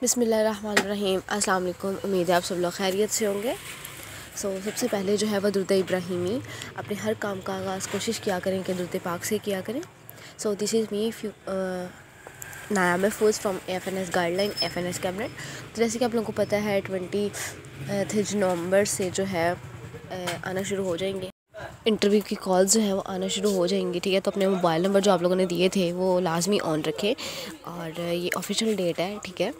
बिस्मिल्लाहिर्रहमानिर्रहीम। अस्सलाम वालेकुम। उम्मीद है आप सब लोग खैरियत से होंगे। सबसे पहले जो है वह दुरूद इब्राहिमी अपने हर काम का आगाज़ कोशिश किया करें कि दुरूद पाक से किया करें। दिस इज़ मी नाया महफूज from FNS guideline FNS cabinet. तो जैसे कि आप लोगों को पता है 23 नवंबर से जो है आना शुरू हो जाएंगे इंटरव्यू की कॉल्स जो है वो आना शुरू हो जाएंगी। ठीक है, तो अपने मोबाइल नंबर जो आप लोगों ने दिए थे वो लाजमी ऑन रखें। और ये ऑफिशियल डेट है, ठीक है,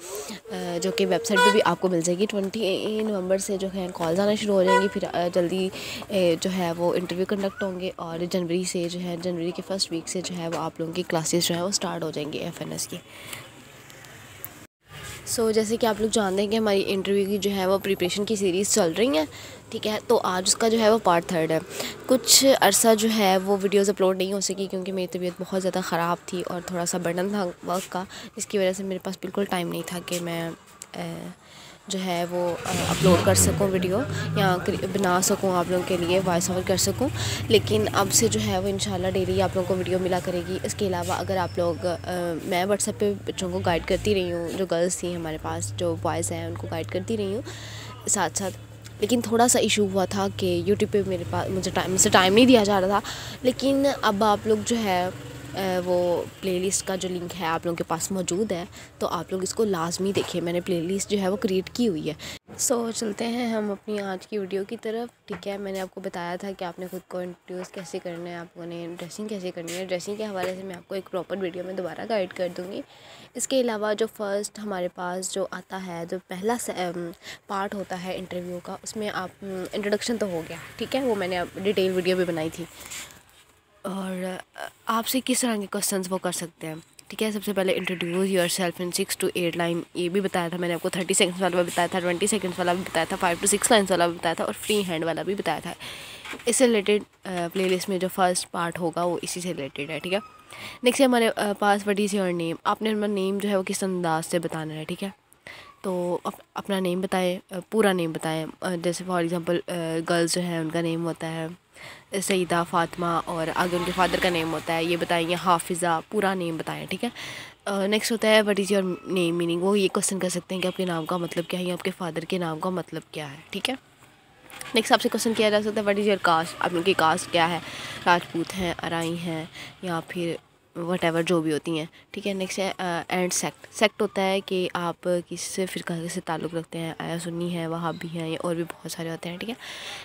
जो कि वेबसाइट पे भी आपको मिल जाएगी। 20 नवंबर से जो है कॉल्स आना शुरू हो जाएंगी। फिर जल्दी जो है वो इंटरव्यू कंडक्ट होंगे और जनवरी से जो है जनवरी के फर्स्ट वीक से जो है वो आप लोगों की क्लासेस जो है वो स्टार्ट हो जाएंगी FNS की। जैसे कि आप लोग जानते हैं कि हमारी इंटरव्यू की जो है वो प्रिपरेशन की सीरीज़ चल रही है। ठीक है, तो आज उसका जो है वो पार्ट 3 है। कुछ अरसा जो है वो वीडियोस अपलोड नहीं हो सकी क्योंकि मेरी तबीयत बहुत ज़्यादा ख़राब थी और थोड़ा सा बर्डन था वर्क का। इसकी वजह से मेरे पास बिल्कुल टाइम नहीं था कि मैं जो है वो अपलोड कर सकूं वीडियो या बना सकूं आप लोगों के लिए वॉइस ओवर कर सकूं। लेकिन अब से जो है वो इंशाल्लाह डेली आप लोगों को वीडियो मिला करेगी। इसके अलावा अगर आप लोग मैं व्हाट्सएप पे बच्चों को गाइड करती रही हूँ, जो गर्ल्स थी हमारे पास, जो बॉयज़ हैं, उनको गाइड करती रही हूँ साथ साथ। लेकिन थोड़ा सा इशू हुआ था कि यूट्यूब पे मेरे पास मुझसे टाइम नहीं दिया जा रहा था। लेकिन अब आप लोग जो है वो प्लेलिस्ट का जो लिंक है आप लोगों के पास मौजूद है, तो आप लोग इसको लाजमी देखिए। मैंने प्लेलिस्ट जो है वो क्रिएट की हुई है। चलते हैं हम अपनी आज की वीडियो की तरफ। ठीक है, मैंने आपको बताया था कि आपने खुद को इंट्रोड्यूस कैसे करना है, आप लोगों ने ड्रेसिंग कैसे करनी है। ड्रेसिंग के हवाले से मैं आपको एक प्रॉपर वीडियो में दोबारा गाइड कर दूँगी। इसके अलावा जो फर्स्ट हमारे पास जो आता है, जो पहला पार्ट होता है इंटरव्यू का, उसमें आप इंट्रोडक्शन तो हो गया, ठीक है, वो मैंने डिटेल वीडियो भी बनाई थी। और आपसे किस तरह के क्वेश्चंस वो कर सकते हैं। ठीक है, सबसे पहले introduce your self in 6 to 8 line, ये भी बताया था मैंने आपको। 30 सेकंड्स वाला भी बताया था, 20 सेकंड्स वाला भी बताया था, 5 to 6 लाइन्स वाला भी बताया था और फ्री हैंड वाला भी बताया था। इससे रिलेटेड प्लेलिस्ट में जो फर्स्ट पार्ट होगा वो इसी से रिलेटेड है। ठीक है, नेक्स्ट है हमारे पास व्हाट इज़ योर नेम। आपने अपना नेम जो है वो किस अंदाज से बताना है। ठीक है, तो अपना नेम बताएं, पूरा नेम बताएं। जैसे फॉर एग्ज़ाम्पल गर्ल्स जो है उनका नेम होता है सईदा, फ़ातिमा और आगे उनके फादर का नेम होता है, ये बताएंगे। हाफिज़ा, पूरा नेम बताएं। ठीक है, नेक्स्ट होता है what is your name meaning. वो ये क्वेश्चन कर सकते हैं कि आपके नाम का मतलब क्या है या आपके फादर के नाम का मतलब क्या है। ठीक है, नेक्स्ट आपसे क्वेश्चन किया जा सकता है व्हाट इज़ योर कास्ट, आप उनकी कास्ट क्या है, राजपूत हैं, अराई हैं या फिर वटेवर जो भी होती हैं। ठीक है, नेक्स्ट है एंड सेक्ट। सेक्ट होता है कि आप किस फ़िरका से ताल्लुक़ रखते हैं, आया सुन्नी है, वहाबी हैं और भी बहुत सारे होते हैं। ठीक है,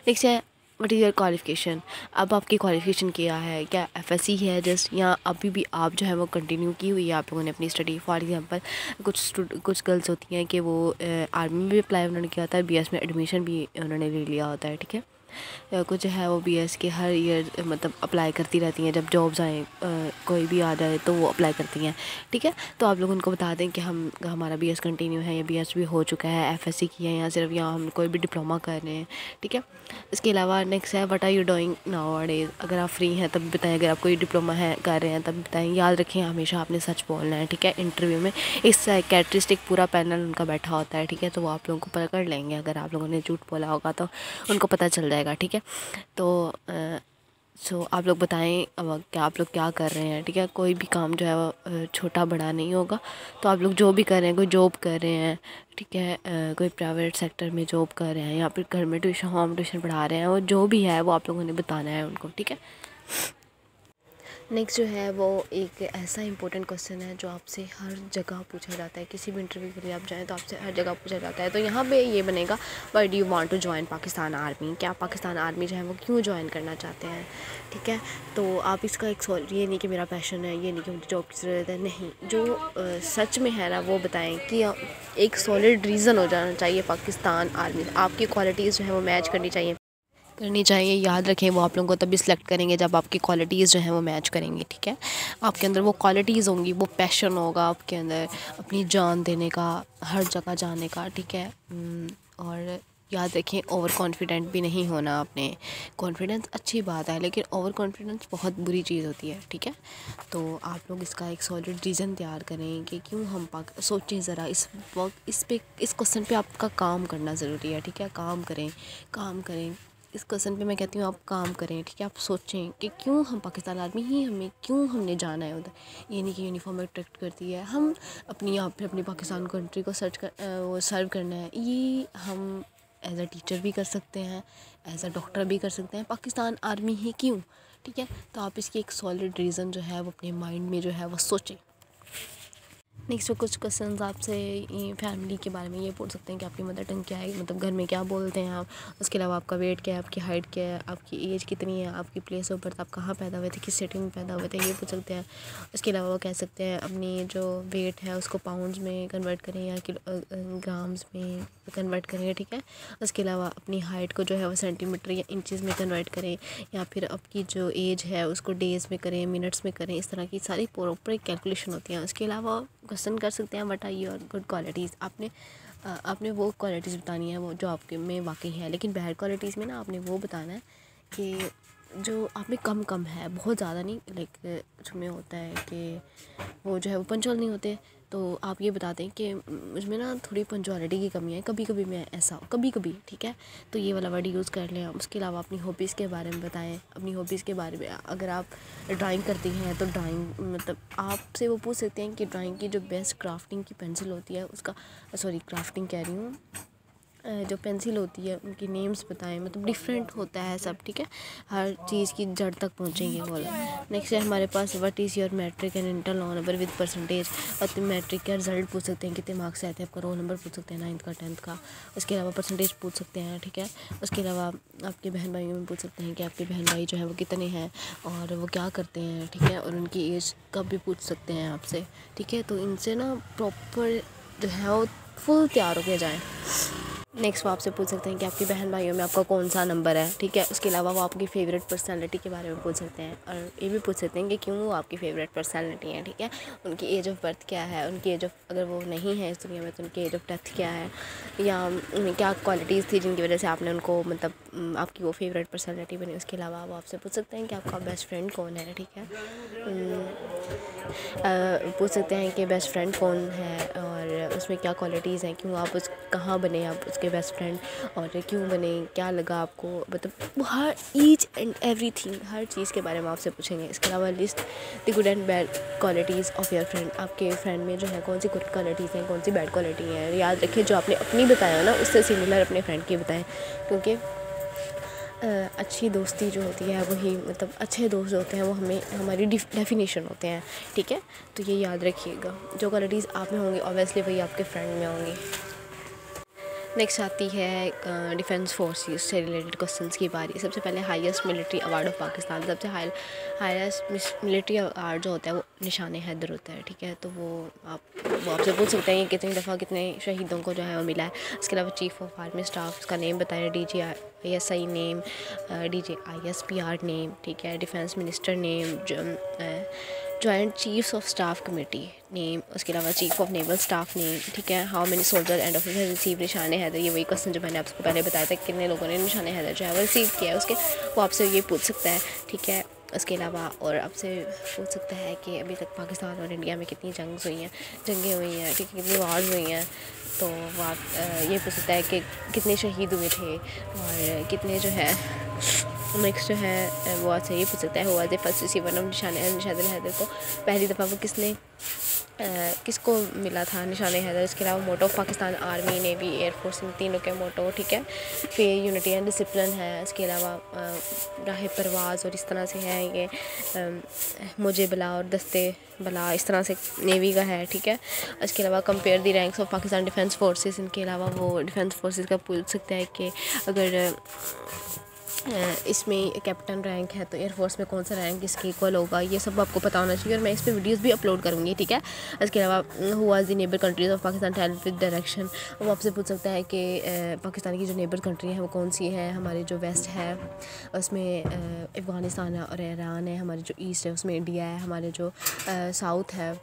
नेक्स्ट है व्हाट इज़ योर क्वालिफ़िकेशन। अब आपकी क्वालिफ़िकेशन क्या है, क्या FSC है जस्ट, या अभी भी आप जो है वो कंटिन्यू की हुई है आप लोगों ने अपनी स्टडी। फॉर एग्ज़ाम्पल कुछ गर्ल्स होती हैं कि वो आर्मी में भी अप्लाई उन्होंने किया होता है, BS में एडमिशन भी उन्होंने ले लिया होता है। ठीक है, कुछ है वो BS के हर ईयर मतलब अप्लाई करती रहती हैं, जब जॉब्स आए कोई भी आ जाए तो वो अप्लाई करती हैं। ठीक है, तो आप लोग उनको बता दें कि हमारा BS कंटिन्यू है या BS भी हो चुका है, FSC की है या सिर्फ यहाँ हम कोई भी डिप्लोमा कर रहे हैं। ठीक है, इसके अलावा नेक्स्ट है what are you doing nowadays. अगर आप फ्री हैं तब भी बताएं, अगर आप कोई डिप्लोमा है कर रहे हैं तब बताएं। याद रखें हमेशा आपने सच बोलना है। ठीक है, इंटरव्यू में इस साइकियाट्रिस्ट पूरा पैनल उनका बैठा होता है। ठीक है, तो वो आप लोगों को पकड़ लेंगे अगर आप लोगों ने झूठ बोला होगा तो उनको पता चल जाएगा। ठीक है, तो आप लोग बताएं अब क्या आप लोग क्या कर रहे हैं। ठीक है, कोई भी काम जो है वो छोटा बड़ा नहीं होगा। तो आप लोग जो भी कर रहे हैं, कोई जॉब कर रहे हैं, ठीक है, कोई प्राइवेट सेक्टर में जॉब कर रहे हैं या फिर घर में ट्यूशन होम ट्यूशन पढ़ा रहे हैं, वो जो भी है वो आप लोगों ने बताना है उनको। ठीक है, नेक्स्ट जो है वो एक ऐसा इंपॉर्टेंट क्वेश्चन है जो आपसे हर जगह पूछा जाता है। किसी भी इंटरव्यू के लिए आप जाएं तो आपसे हर जगह पूछा जाता है। तो यहाँ पे ये बनेगा why do you want to join Pakistan army. क्या पाकिस्तान आर्मी जो है वो क्यों ज्वाइन करना चाहते हैं। ठीक है, तो आप इसका एक ये नहीं कि मेरा पैशन है, ये नहीं कि मुझे जॉब की ज़रूरत है, नहीं, जो सच में है ना वो बताएं कि एक सॉलिड रीज़न हो जाना चाहिए पाकिस्तान आर्मी। आपकी क्वालिटीज़ जो है वो मैच करनी चाहिए। याद रखें वो आप लोगों को तभी सिलेक्ट करेंगे जब आपकी क्वालिटीज़ जो हैं वो मैच करेंगी। ठीक है, आपके अंदर वो क्वालिटीज़ होंगी, वो पैशन होगा आपके अंदर अपनी जान देने का, हर जगह जाने का। ठीक है, और याद रखें ओवर कॉन्फिडेंट भी नहीं होना आपने। कॉन्फिडेंस अच्छी बात है लेकिन ओवर कॉन्फिडेंस बहुत बुरी चीज़ होती है। ठीक है, तो आप लोग इसका एक सॉलिड रीज़न तैयार करें कि क्यों हम सोचें ज़रा इस वक्त इस क्वेश्चन पे आपका काम करना ज़रूरी है। ठीक है, काम करें। इस क्वेश्चन पे मैं कहती हूँ आप काम करें, ठीक है। आप सोचें कि क्यों हम पाकिस्तान आर्मी ही हमें क्यों हमने जाना है उधर। ये नहीं कि यूनिफॉर्म अट्रैक्ट करती है, हम अपनी यहाँ पे अपनी पाकिस्तान कंट्री को वो सर्व करना है। ये हम एज अ टीचर भी कर सकते हैं, एज अ डॉक्टर भी कर सकते हैं। पाकिस्तान आर्मी ही क्यों, ठीक है। तो आप इसकी एक सॉलिड रीज़न जो है वो अपने माइंड में जो है वो सोचें। नेक्स्ट कुछ क्वेश्चंस आपसे फैमिली के बारे में ये पूछ सकते हैं कि आपकी मदर टंग क्या है, मतलब घर में क्या बोलते हैं आप। उसके अलावा आपका वेट क्या है, आपकी हाइट क्या है, आपकी एज कितनी है, आपकी प्लेस ऑफ बर्थ, आप कहाँ पैदा हुए थे, किस सिटी में पैदा हुए थे, ये पूछ सकते हैं। उसके अलावा वो कह सकते हैं अपनी जो वेट है उसको पाउंड्स में कन्वर्ट करें या ग्राम्स में कन्वर्ट करें, ठीक है। उसके अलावा अपनी हाइट को जो है वो सेंटीमीटर या इंचज़ में कन्वर्ट करें, या फिर आपकी जो एज है उसको डेज़ में करें, मिनट्स में करें। इस तरह की सारी प्रॉपर कैलकुलेशन होती हैं। उसके अलावा क्वेश्चन कर सकते हैं what are your good qualities. आपने वो क्वालिटीज़ बतानी है वो जो आपके में वाकई है। लेकिन बैड क्वालिटीज़ में ना आपने वो बताना है कि जो आप में कम है, बहुत ज़्यादा नहीं। लाइक कुछ में होता है कि वो जो है वो पंचुअल नहीं होते, तो आप ये बताते हैं कि मुझमें ना थोड़ी पंचुअलिटी की कमी है, कभी कभी मैं ऐसा कभी कभी, ठीक है। तो ये वाला वर्ड यूज़ कर लें। उसके अलावा अपनी हॉबीज़ के बारे में बताएं। अपनी हॉबीज़ के बारे में अगर आप ड्राइंग करती हैं तो ड्राइंग मतलब आपसे वो पूछ सकते हैं कि ड्राइंग की जो बेस्ट क्राफ्टिंग की पेंसिल होती है उसका, सॉरी क्राफ्टिंग कह रही हूँ, जो पेंसिल होती है उनकी नेम्स बताएं। मतलब डिफरेंट होता है सब, ठीक है। हर चीज़ की जड़ तक पहुँचेंगे बोला। नेक्स्ट है हमारे पास what is your matric and inter roll number with percentage. और मैट्रिक का रिजल्ट पूछ सकते हैं, कितने मार्क्स आए थे, आपका रोल नंबर पूछ सकते हैं 9th का 10th का। उसके अलावा परसेंटेज पूछ सकते हैं, ठीक है। उसके अलावा आपके बहन भाइयों में पूछ सकते हैं कि आपके बहन भाई जो है वो कितने हैं और वो क्या करते हैं, ठीक है। और उनकी एज कब भी पूछ सकते हैं आपसे, ठीक है। तो इनसे ना प्रॉपर जो है वो फुल तैयार होके जाएँ। नेक्स्ट वो आपसे पूछ सकते हैं कि आपकी बहन भाइयों में आपका कौन सा नंबर है, ठीक है। उसके अलावा वो आपकी फ़ेवरेट पर्सनालिटी के बारे में पूछ सकते हैं, और ये भी पूछ सकते हैं कि क्यों वो आपकी फ़ेवरेट पर्सनालिटी है, ठीक है। उनकी एज ऑफ बर्थ क्या है, उनकी एज ऑफ, अगर वो नहीं है इस दुनिया में तो उनकी एज ऑफ डेथ क्या है, या उनमें क्या क्वालिटीज़ थी जिनकी वजह से आपने उनको मतलब आपकी वो फेवरेट पर्सनालिटी बनी। उसके अलावा वो आपसे पूछ सकते हैं कि आपका बेस्ट फ्रेंड कौन है, ठीक है। पूछ सकते हैं कि बेस्ट फ्रेंड कौन है और उसमें क्या क्वालिटीज़ हैं, क्यों आप कहाँ बने आप उसके बेस्ट फ्रेंड, और क्यों बने, क्या लगा आपको, मतलब हर ईच एंड एवरीथिंग, हर चीज़ के बारे में आपसे पूछेंगे। इसके अलावा list the good and bad qualities of your friend. आपके फ्रेंड में जो है कौन सी गुड क्वालिटीज़ हैं, कौन सी बैड क्वालिटी है। याद रखिए जो आपने अपनी बताया ना उससे सिमिलर अपने फ्रेंड की बताएं, क्योंकि अच्छी दोस्ती जो होती है वही, मतलब अच्छे दोस्त होते हैं वो हमें हमारी डेफिनेशन होते हैं, ठीक है। तो ये याद रखिएगा, जो क्वालिटीज़ आप में होंगी ऑब्वियसली वही आपके फ्रेंड में होंगी। नेक्स्ट आती है डिफेंस फोर्सेस से रिलेटेड क्वेश्चंस की बारी। सबसे पहले highest military award of Pakistan, सबसे हाईएस्ट मिलिट्री अवार्ड जो होता है वो निशान हैदर होता है, ठीक है। तो वो आपसे पूछ सकते हैं कि कितनी दफ़ा कितने शहीदों को जो है वो मिला है। उसके अलावा चीफ ऑफ आर्मी स्टाफ उसका नेम बताएं, DGISI नेम, DGISPR नेम, ठीक है। Defence minister name, joint chiefs of staff committee name, उसके अलावा chief of naval staff name, ठीक है। How many soldier and officer receive निशान हैदर। ये वही क्वेश्चन जो मैंने आपको पहले बताया था, कितने लोगों ने निशान हैदर जो है वो रिसीव किया है उसके, वो आपसे ये पूछ सकता है, ठीक है। उसके अलावा और आपसे पूछ सकता है कि अभी तक पाकिस्तान और इंडिया में कितनी जंगें हुई हैं, ठीक है, कितनी वार्स हुई हैं। तो वो आप ये पूछ सकता है कि कितने शहीद हुए थे और कितने जो है। नेक्स्ट जो है वो आपसे ये पूछ सकता है हुआ फर्स्ट रिसीवर ऑफ निशान हैदर को पहली दफ़ा वो किसको मिला था निशान हैदर। इसके अलावा motto of Pakistan army navy air force, इन तीनों के मोटो, ठीक है। फिर यूनिटी एंड डिसिप्लिन है। इसके अलावा राह परवाज़ और इस तरह से है ये मुझे बला और दस्ते बला, इस तरह से नेवी का है, ठीक है। इसके अलावा compare the ranks of Pakistan defence forces. इनके अलावा वो डिफेंस फोर्सेस का पूछ सकता है कि अगर इसमें कैप्टन रैंक है तो एयरफोर्स में कौन सा रैंक इसके इक्वल होगा, ये सब आपको पता होना चाहिए। और मैं इस पर वीडियोस भी अपलोड करूँगी, ठीक है। इसके अलावा who was the neighbour countries of Pakistan help with direction. वो आपसे पूछ सकता है कि पाकिस्तान की जो नेबर कंट्री है वो कौन सी है। हमारी जो वेस्ट है उसमें अफ़गानिस्तान है और ईरान है। हमारी जो ईस्ट है उसमें इंडिया है। हमारे जो साउथ है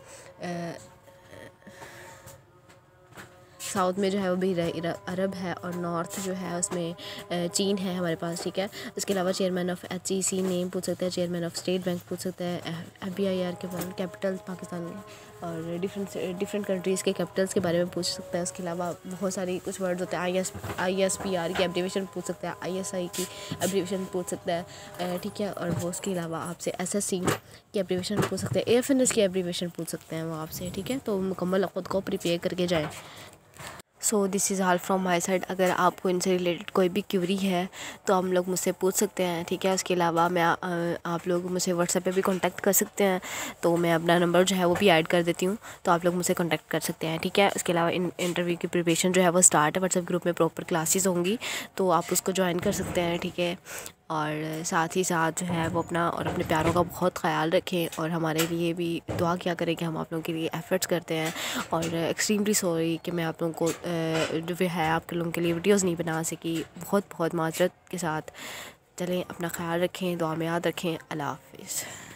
साउथ में जो है वो भी अरब है और नॉर्थ जो है उसमें चीन है हमारे पास, ठीक है। उसके अलावा चेयरमैन ऑफ HEC नेम पूछ सकते हैं, चेयरमैन ऑफ स्टेट बैंक पूछ सकते हैं, FBIR के बारे में, कैपिटल पाकिस्तान के और डिफरेंट कंट्रीज़ के कैपिटल्स के बारे में पूछ सकता है। उसके अलावा बहुत सारी कुछ वर्ड्स होते हैं, ISPR की एब्रीविएशन पूछ सकता है, ISI की एब्रीविएशन पूछ सकता है, ठीक है। और वो उसके अलावा आपसे SSC की एब्रीविएशन पूछ सकते हैं, AFNS की एब्रीविएशन पूछ सकते हैं वो आपसे, ठीक है। तो मुकम्मल ख़ुद को प्रिपेयर करके जाएँ। So this is all from my side. अगर आपको इनसे रिलेटेड कोई भी क्यूरी है तो हम लोग मुझसे पूछ सकते हैं, ठीक है। उसके अलावा आप लोग मुझसे व्हाट्सएप पे भी कांटेक्ट कर सकते हैं, तो मैं अपना नंबर जो है वो भी ऐड कर देती हूँ, तो आप लोग मुझसे कांटेक्ट कर सकते हैं, ठीक है। उसके अलावा इंटरव्यू की प्रिपरेशन जो है वो स्टार्ट है, व्हाट्सएप ग्रुप में प्रॉपर क्लासेस होंगी, तो आप उसको ज्वाइन कर सकते हैं, ठीक है। और साथ ही साथ जो है वो अपना और अपने प्यारों का बहुत ख़याल रखें और हमारे लिए भी दुआ किया करें कि हम आप लोगों के लिए एफ़र्ट्स करते हैं। और एक्सट्रीमली सॉरी कि मैं आप लोगों को जो है आप लोगों के लिए वीडियोस नहीं बना सकी, बहुत बहुत माजरत के साथ। चलें, अपना ख़याल रखें, दुआ में याद रखें। अल्लाह हाफ़िज़।